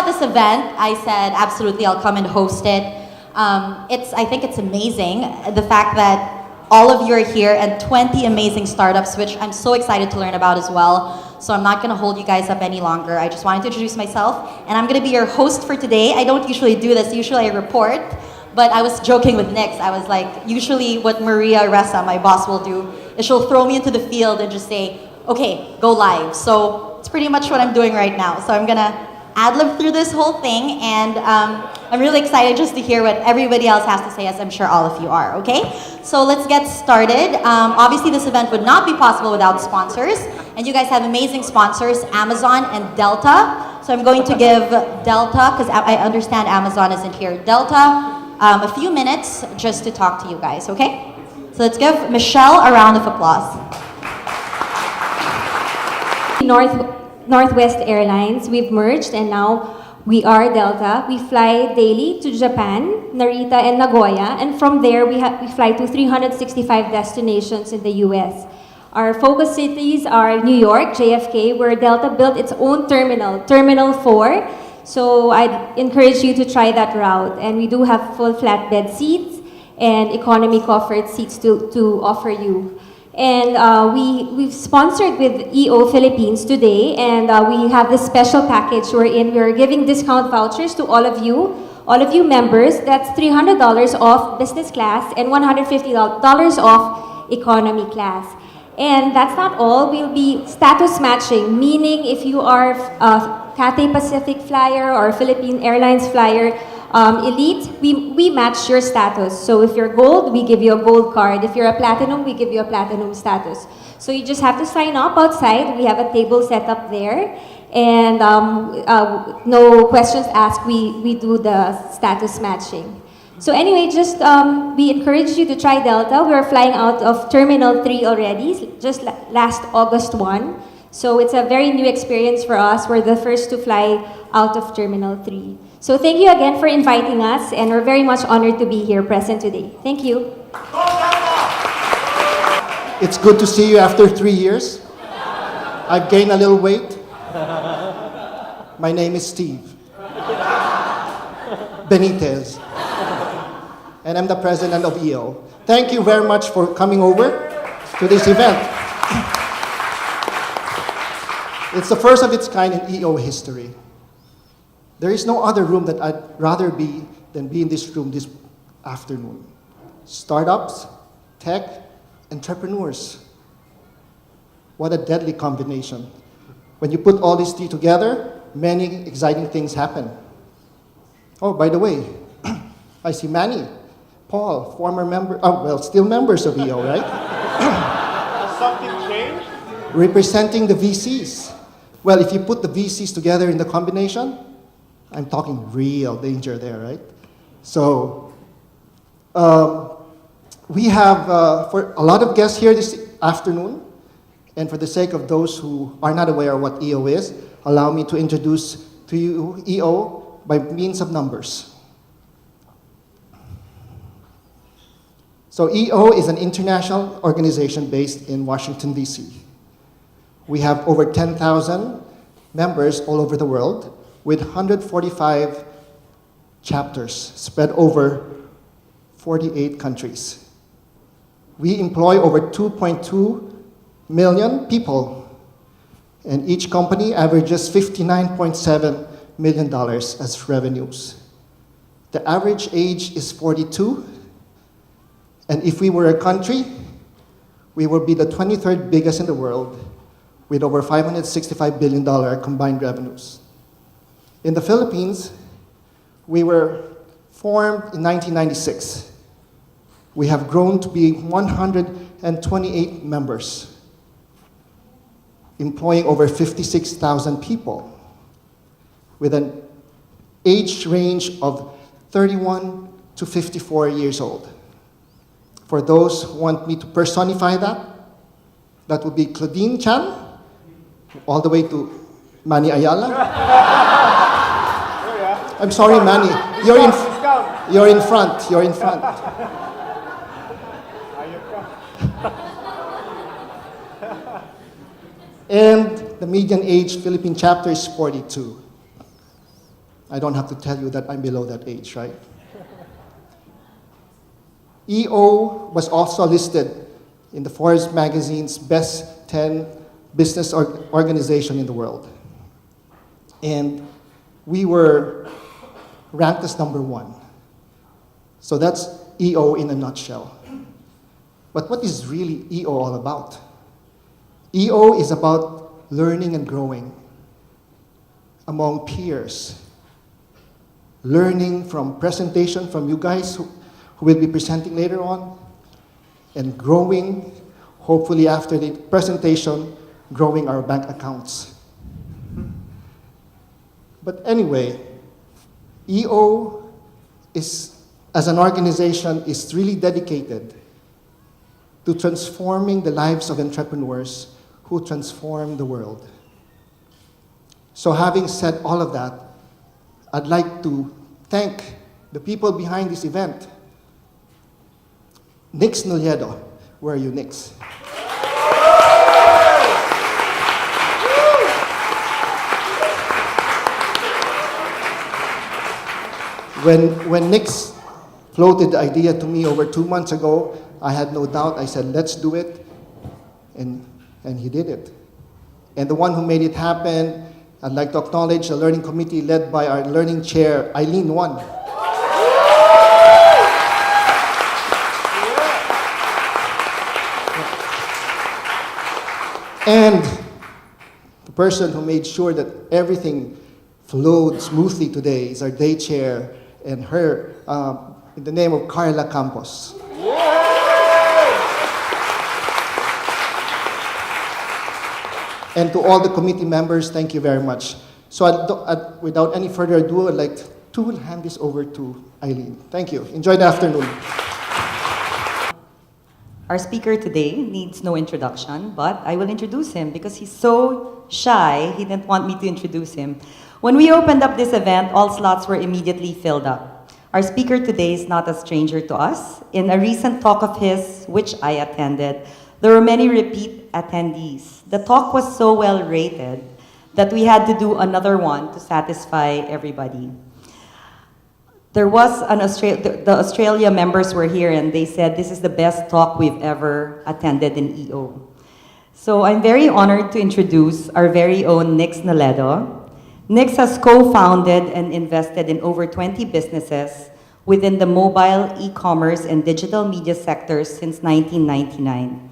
this event, I said, absolutely, I'll come and host it. I think it's amazing, the fact that all of you are here and 20 amazing startups, which I'm so excited to learn about as well. So I'm not gonna hold you guys up any longer. I just wanted to introduce myself, and I'm gonna be your host for today. I don't usually do this, usually I report, but I was joking with Nix. I was like, usually what Maria Ressa, my boss, will do is she'll throw me into the field and just say, okay, go live. So it's pretty much what I'm doing right now. So I'm gonna ad-lib through this whole thing, and I'm really excited just to hear what everybody else has to say, as I'm sure all of you are, okay? So let's get started. Obviously, this event would not be possible without sponsors, and you guys have amazing sponsors, Amazon and Delta. So I'm going to give Delta, because I understand Amazon isn't here, Delta a few minutes just to talk to you guys, okay? So let's give Michelle a round of applause. Northwest Airlines, we've merged and now we are Delta. We fly daily to Japan, Narita, and Nagoya, and from there we fly to 365 destinations in the US. Our focus cities are New York, JFK, where Delta built its own terminal, Terminal 4. So I'd encourage you to try that route. And we do have full flatbed seats and economy comfort seats to offer you. And we've sponsored with EO Philippines today, and we have this special package wherein we're giving discount vouchers to all of you members. That's $300 off business class and $150 off economy class. And that's not all. We'll be status matching, meaning if you are a Cathay Pacific flyer or Philippine Airlines flyer, elite, we match your status. So if you're gold, we give you a gold card. If you're a platinum, we give you a platinum status. So you just have to sign up outside. We have a table set up there. And no questions asked, we do the status matching. So anyway, just we encourage you to try Delta. We're flying out of Terminal 3 already, just last August 1. So it's a very new experience for us. We're the first to fly out of Terminal 3. So thank you again for inviting us, and we're very much honored to be here present today. Thank you. It's good to see you after 3 years. I've gained a little weight. My name is Steve Benitez, and I'm the president of EO. Thank you very much for coming over to this event. It's the first of its kind in EO history. There is no other room that I'd rather be than be in this room this afternoon. Startups, tech, entrepreneurs. What a deadly combination. When you put all these three together, many exciting things happen. Oh, by the way, I see Manny, Paul, former member, still members of EO, right? Has something changed? Representing the VCs. Well, if you put the VCs together in the combination, I'm talking real danger there, right? So, we have for a lot of guests here this afternoon, and for the sake of those who are not aware of what EO is, allow me to introduce to you EO by means of numbers. So EO is an international organization based in Washington, D.C. We have over 10,000 members all over the world, with 145 chapters spread over 48 countries. We employ over 2.2 million people, and each company averages $59.7 million as revenues. The average age is 42, and if we were a country, we would be the 23rd biggest in the world, with over $565 billion combined revenues. In the Philippines, we were formed in 1996. We have grown to be 128 members, employing over 56,000 people, with an age range of 31 to 54 years old. For those who want me to personify that, that would be Claudine Chan, all the way to Manny Ayala. I'm sorry, Manny. You're in front. You're in front. And the median age Philippine chapter is 42. I don't have to tell you that I'm below that age, right? EO was also listed in the Forbes magazine's best 10 business organization in the world. And we were ranked as number 1. So that's EO in a nutshell. But what is really EO all about? EO is about learning and growing among peers. Learning from presentation from you guys who will be presenting later on, and growing, hopefully after the presentation, growing our bank accounts. But anyway, EO is, as an organization, is really dedicated to transforming the lives of entrepreneurs who transform the world. So having said all of that, I'd like to thank the people behind this event. Nix Nolledo, where are you, Nix? When Nix floated the idea to me over 2 months ago, I had no doubt. I said, let's do it. And he did it. And the one who made it happen, I'd like to acknowledge the learning committee led by our learning chair, Eileen Wan. And the person who made sure that everything flowed smoothly today is our day chair, and her, in the name of Carla Campos. And to all the committee members, thank you very much. So without any further ado, I'd like to hand this over to Eileen. Thank you. Enjoy the afternoon. Our speaker today needs no introduction, but I will introduce him because he's so shy, he didn't want me to introduce him. When we opened up this event, all slots were immediately filled up. Our speaker today is not a stranger to us. In a recent talk of his, which I attended, there were many repeat attendees. The talk was so well rated that we had to do another one to satisfy everybody. There was the Australia members were here and they said this is the best talk we've ever attended in EO. So I'm very honored to introduce our very own Nix Nolledo. Nix has co-founded and invested in over 20 businesses within the mobile, e-commerce, and digital media sectors since 1999.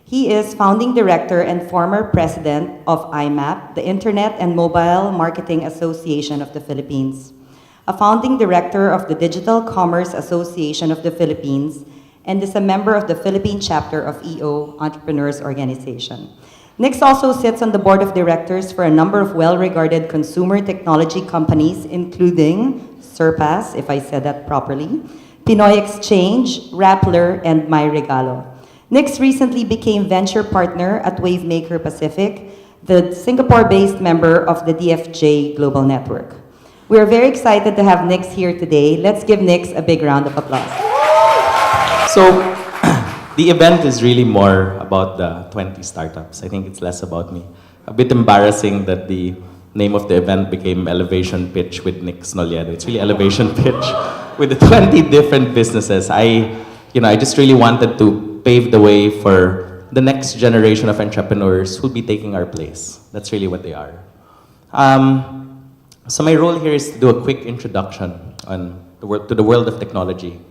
He is founding director and former president of IMAP, the Internet and Mobile Marketing Association of the Philippines, a founding director of the Digital Commerce Association of the Philippines, and is a member of the Philippine chapter of EO Entrepreneurs Organization. Nix also sits on the board of directors for a number of well-regarded consumer technology companies, including Surpass, if I said that properly, Pinoy Exchange, Rappler, and My Regalo. Nix recently became venture partner at Wavemaker Pacific, the Singapore-based member of the DFJ Global Network. We are very excited to have Nix here today. Let's give Nix a big round of applause. So, the event is really more about the 20 startups. I think it's less about me. A bit embarrassing that the name of the event became Elevation Pitch with Nix Nolledo. It's really Elevation Pitch with the 20 different businesses. I just really wanted to pave the way for the next generation of entrepreneurs who'll be taking our place. That's really what they are. So my role here is to do a quick introduction on to the world of technology.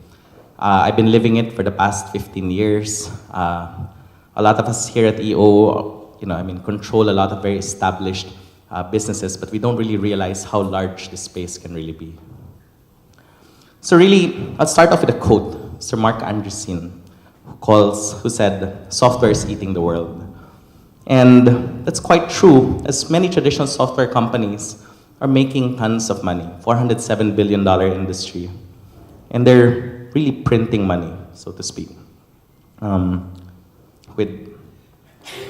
I've been living it for the past 15 years. A lot of us here at EO, control a lot of very established businesses, but we don't really realize how large this space can really be. So really, I'll start off with a quote, Sir Mark Andreessen, who said, "Software is eating the world." And that's quite true, as many traditional software companies are making tons of money, $407 billion industry. And they're really printing money, so to speak, with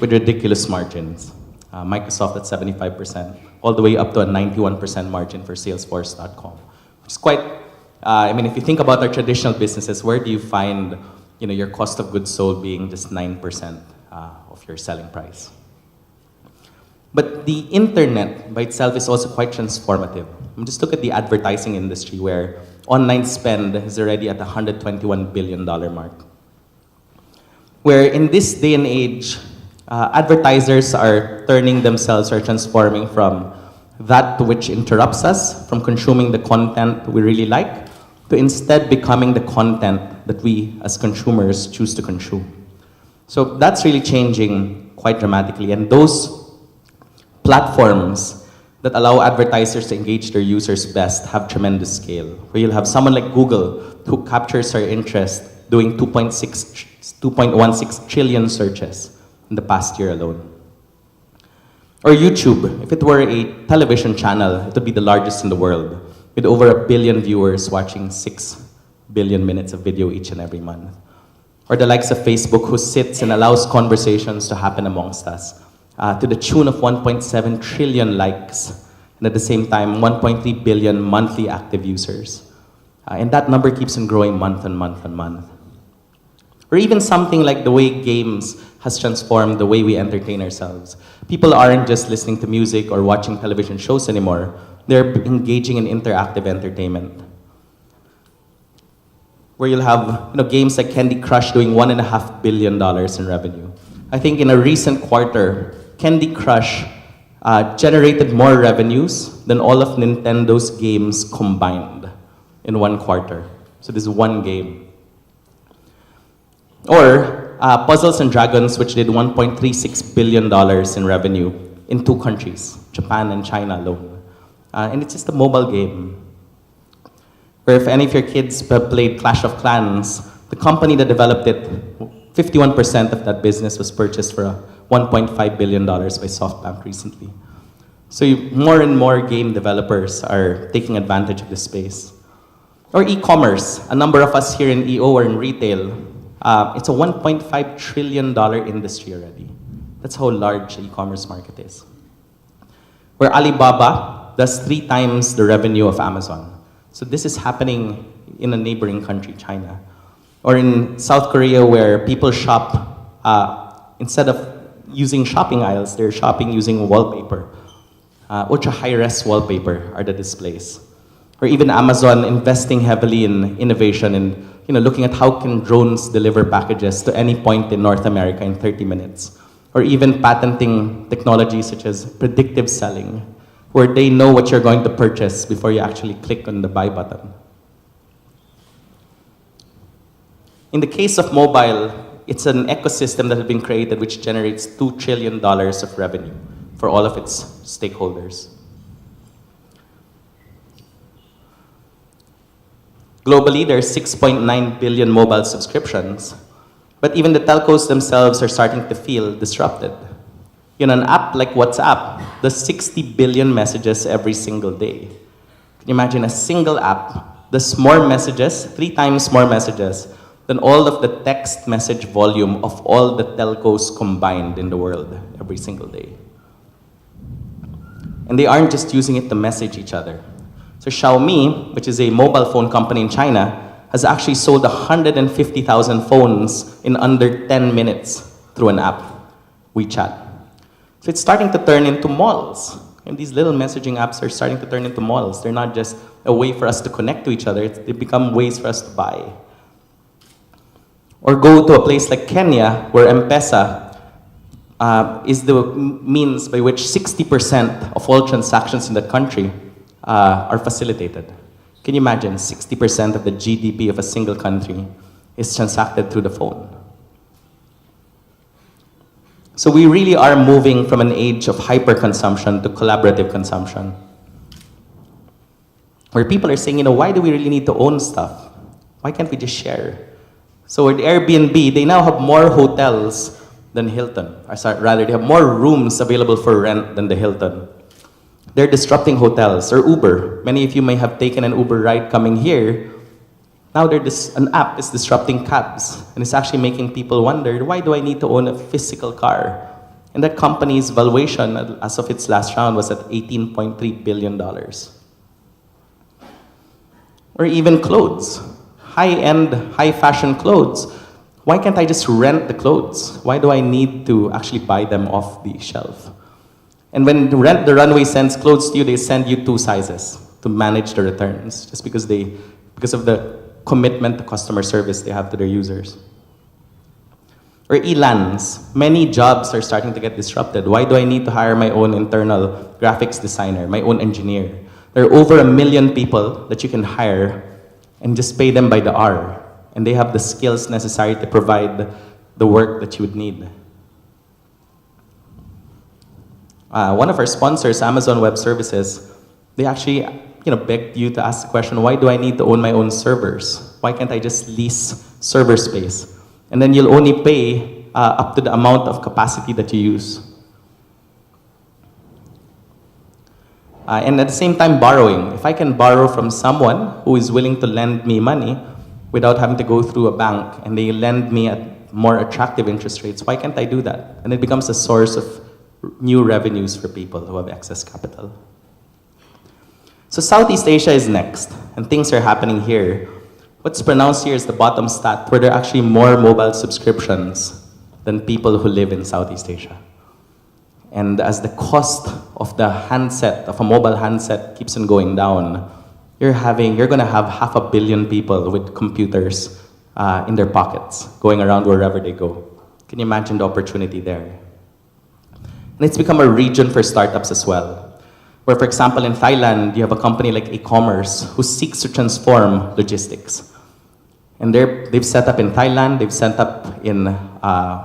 ridiculous margins. Microsoft at 75%, all the way up to a 91% margin for Salesforce.com. Which is quite, if you think about our traditional businesses, where do you find your cost of goods sold being just 9% of your selling price? But the internet by itself is also quite transformative. Just look at the advertising industry where online spend is already at $121 billion mark. Where in this day and age, advertisers are turning themselves or transforming from that which interrupts us from consuming the content we really like to instead becoming the content that we as consumers choose to consume. So that's really changing quite dramatically. And those platforms that allow advertisers to engage their users best have tremendous scale. Where you'll have someone like Google who captures our interest doing 2.16 trillion searches in the past year alone. Or YouTube, if it were a television channel, it would be the largest in the world, with over 1 billion viewers watching 6 billion minutes of video each and every month. Or the likes of Facebook, who sits and allows conversations to happen amongst us, to the tune of 1.7 trillion likes, and at the same time, 1.3 billion monthly active users. And that number keeps on growing month on month on month. Or even something like the way games has transformed the way we entertain ourselves. People aren't just listening to music or watching television shows anymore. They're engaging in interactive entertainment. Where you'll have games like Candy Crush doing $1.5 billion in revenue. I think in a recent quarter, Candy Crush generated more revenues than all of Nintendo's games combined in one quarter. So this is one game. Or Puzzles and Dragons, which did $1.36 billion in revenue in 2 countries, Japan and China alone. And it's just a mobile game. Where if any of your kids played Clash of Clans, the company that developed it, 51% of that business was purchased for $1.5 billion by SoftBank recently. So more and more game developers are taking advantage of this space. Or e-commerce. A number of us here in EO or in retail, it's a $1.5 trillion industry already. That's how large the e-commerce market is. Where Alibaba does 3 times the revenue of Amazon. So this is happening in a neighboring country, China. Or in South Korea, where people shop, instead of using shopping aisles, they're shopping using wallpaper. Ultra high-res wallpaper are the displays. Or even Amazon investing heavily in innovation and looking at how can drones deliver packages to any point in North America in 30 minutes. Or even patenting technology such as predictive selling, where they know what you're going to purchase before you actually click on the buy button. In the case of mobile, it's an ecosystem that has been created which generates $2 trillion of revenue for all of its stakeholders. Globally, there are 6.9 billion mobile subscriptions, but even the telcos themselves are starting to feel disrupted. An app like WhatsApp does 60 billion messages every single day. Can you imagine a single app does more messages, 3 times more messages, than all of the text message volume of all the telcos combined in the world every single day. And they aren't just using it to message each other. So Xiaomi, which is a mobile phone company in China, has actually sold 150,000 phones in under 10 minutes through an app, WeChat. So it's starting to turn into malls. And these little messaging apps are starting to turn into malls. They're not just a way for us to connect to each other, they become ways for us to buy. Or go to a place like Kenya, where M-Pesa is the means by which 60% of all transactions in that country are facilitated. Can you imagine 60% of the GDP of a single country is transacted through the phone? So we really are moving from an age of hyper-consumption to collaborative consumption. Where people are saying, why do we really need to own stuff? Why can't we just share? So with Airbnb, they now have more hotels than Hilton. Or rather, they have more rooms available for rent than the Hilton. They're disrupting hotels. Or Uber. Many of you may have taken an Uber ride coming here. Now an app is disrupting cabs. And it's actually making people wonder, why do I need to own a physical car? And that company's valuation, as of its last round, was at $18.3 billion. Or even clothes. High-end, high-fashion clothes. Why can't I just rent the clothes? Why do I need to actually buy them off the shelf? And when the runway sends clothes to you, they send you 2 sizes to manage the returns, just because of the commitment to customer service they have to their users. Or ELANs. Many jobs are starting to get disrupted. Why do I need to hire my own internal graphics designer, my own engineer? There are over 1 million people that you can hire and just pay them by the hour. And they have the skills necessary to provide the work that you would need. One of our sponsors, Amazon Web Services, they actually begged you to ask the question, why do I need to own my own servers? Why can't I just lease server space? And then you'll only pay up to the amount of capacity that you use. And at the same time, borrowing. If I can borrow from someone who is willing to lend me money without having to go through a bank, and they lend me at more attractive interest rates, why can't I do that? And it becomes a source of new revenues for people who have excess capital. So Southeast Asia is next, and things are happening here. What's pronounced here is the bottom stat, where there are actually more mobile subscriptions than people who live in Southeast Asia. And as the cost of the handset, of a mobile handset, keeps on going down, you're going to have 500 million people with computers in their pockets, going around wherever they go. Can you imagine the opportunity there? And it's become a region for startups as well, where, for example, in Thailand, you have a company like e-commerce who seeks to transform logistics. And they've set up in Thailand, they've set up in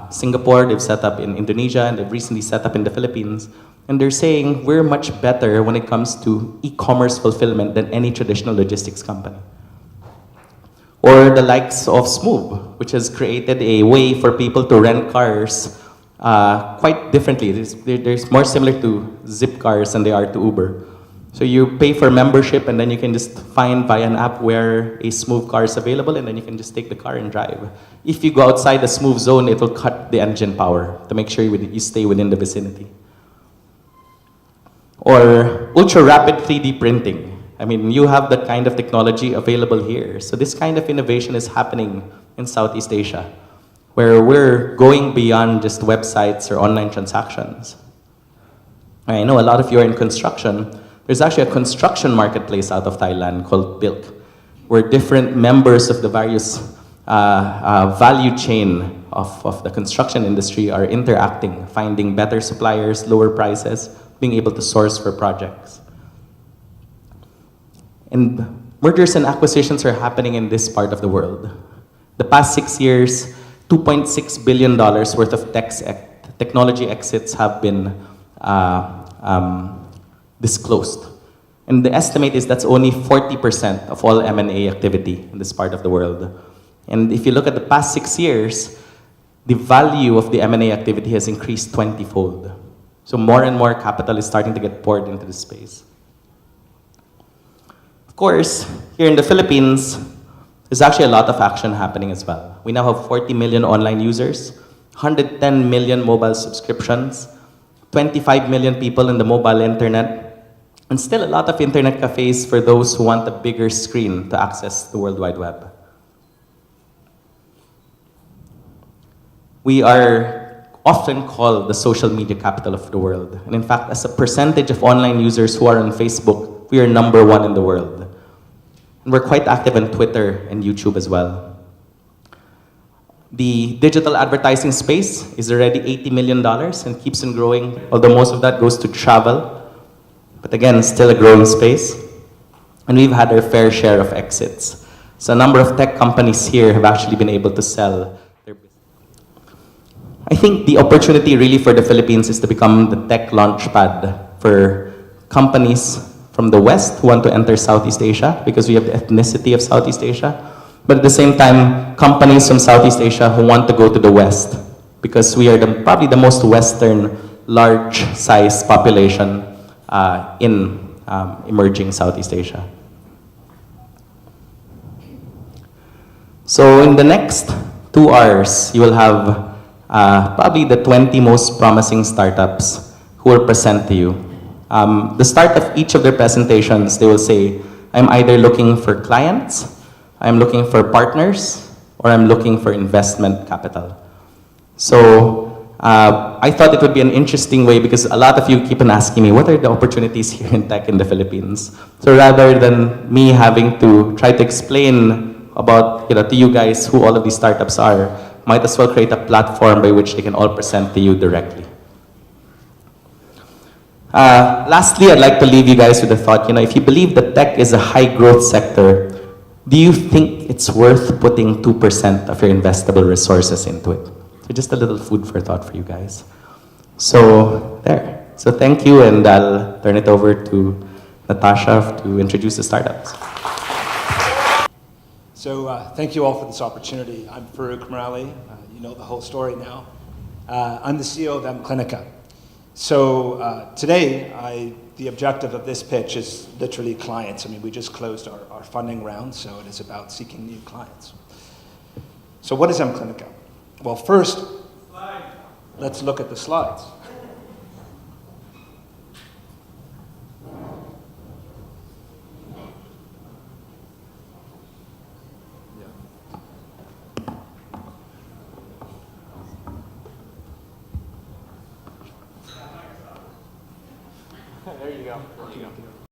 Singapore, they've set up in Indonesia, and they've recently set up in the Philippines. And they're saying we're much better when it comes to e-commerce fulfillment than any traditional logistics company. Or the likes of Smooth, which has created a way for people to rent cars quite differently. They're more similar to Zipcars than they are to Uber. So you pay for membership, and then you can just find via an app where a Smooth car is available, and then you can just take the car and drive. If you go outside the Smooth zone, it will cut the engine power to make sure you stay within the vicinity. Or ultra-rapid 3D printing. I mean, you have that kind of technology available here. So this kind of innovation is happening in Southeast Asia, where we're going beyond just websites or online transactions. I know a lot of you are in construction. There's actually a construction marketplace out of Thailand called Bilk, where different members of the various value chain of the construction industry are interacting, finding better suppliers, lower prices, being able to source for projects. And mergers and acquisitions are happening in this part of the world. The past 6 years, $2.6 billion worth of technology exits have been disclosed. And the estimate is that's only 40% of all M&A activity in this part of the world. And if you look at the past 6 years, the value of the M&A activity has increased 20-fold. So more and more capital is starting to get poured into this space. Of course, here in the Philippines, there's actually a lot of action happening as well. We now have 40 million online users, 110 million mobile subscriptions, 25 million people in the mobile internet, and still a lot of internet cafes for those who want a bigger screen to access the World Wide Web. We are often called the social media capital of the world. And in fact, as a percentage of online users who are on Facebook, we are #1 in the world. And we're quite active on Twitter and YouTube as well. The digital advertising space is already $80 million and keeps on growing, although most of that goes to travel. But again, still a growing space. And we've had our fair share of exits. So a number of tech companies here have actually been able to sell their business. I think the opportunity really for the Philippines is to become the tech launchpad for companies from the West who want to enter Southeast Asia, because we have the ethnicity of Southeast Asia. But at the same time, companies from Southeast Asia who want to go to the West, because we are probably the most Western large-size population in emerging Southeast Asia. So in the next 2 hours, you will have probably the 20 most promising startups who will present to you. The start of each of their presentations, they will say, I'm either looking for clients, I'm looking for partners, or I'm looking for investment capital. So I thought it would be an interesting way because a lot of you keep on asking me, what are the opportunities here in tech in the Philippines? So rather than me having to try to explain about, to you guys who all of these startups are, might as well create a platform by which they can all present to you directly. Lastly, I'd like to leave you guys with a thought. If you believe that tech is a high growth sector, do you think it's worth putting 2% of your investable resources into it? So just a little food for thought for you guys. So there. So thank you, and I'll turn it over to Natasha to introduce the startups. So thank you all for this opportunity. I'm Farouk Morali. You know the whole story now. I'm the CEO of mClinica. So today, the objective of this pitch is literally clients. I mean, we just closed our funding round, so it is about seeking new clients. So what is mClinica? Well, first, let's look at the slides. There you go.